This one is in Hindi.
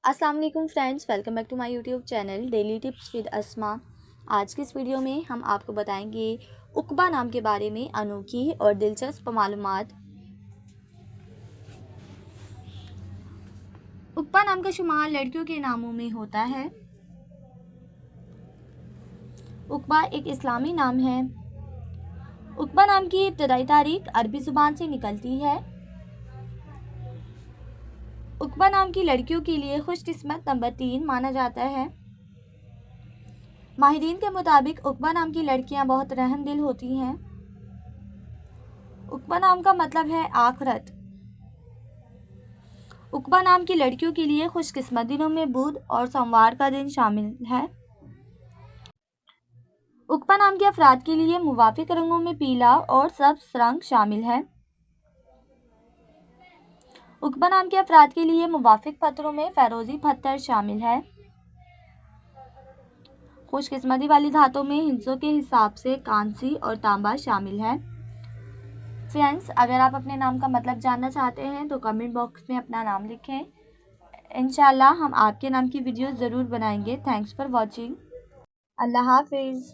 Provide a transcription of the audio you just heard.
अस्सलाम वालेकुम friends, welcome back to my YouTube channel daily tips with Asma. आज की इस वीडियो में हम आपको बताएंगे उकबा नाम के बारे में अनोखी और दिलचस्प मालूमात। उकबा नाम का शुमार लड़कियों के नामों में होता है। उकबा एक इस्लामी नाम है। उकबा नाम की इब्तदाई तारीख अरबी ज़ुबान से निकलती है। उकबा नाम की लड़कियों के लिए खुशकिस्मत नंबर 3 माना जाता है। माहिरीन के मुताबिक उकबा नाम की लड़कियां बहुत रहमदिल होती हैं। उकबा नाम का मतलब है आखरत। उकबा नाम की लड़कियों के लिए खुशकिस्मत दिनों में बुध और सोमवार का दिन शामिल है। उकबा नाम के अफराद के लिए मुवाफिक रंगों में पीला और सब्ज रंग शामिल है। उकबा नाम के अफराद के लिए मुवाफिक पत्थरों में फ़िरोज़ी पत्थर शामिल है। खुशकिस्मती वाली धातों में हिस्सों के हिसाब से कांसी और तांबा शामिल है। फ्रेंड्स, अगर आप अपने नाम का मतलब जानना चाहते हैं तो कमेंट बॉक्स में अपना नाम लिखें। इंशाल्लाह हम आपके नाम की वीडियो ज़रूर बनाएंगे। Thanks for watching. अल्लाह हाफिज़।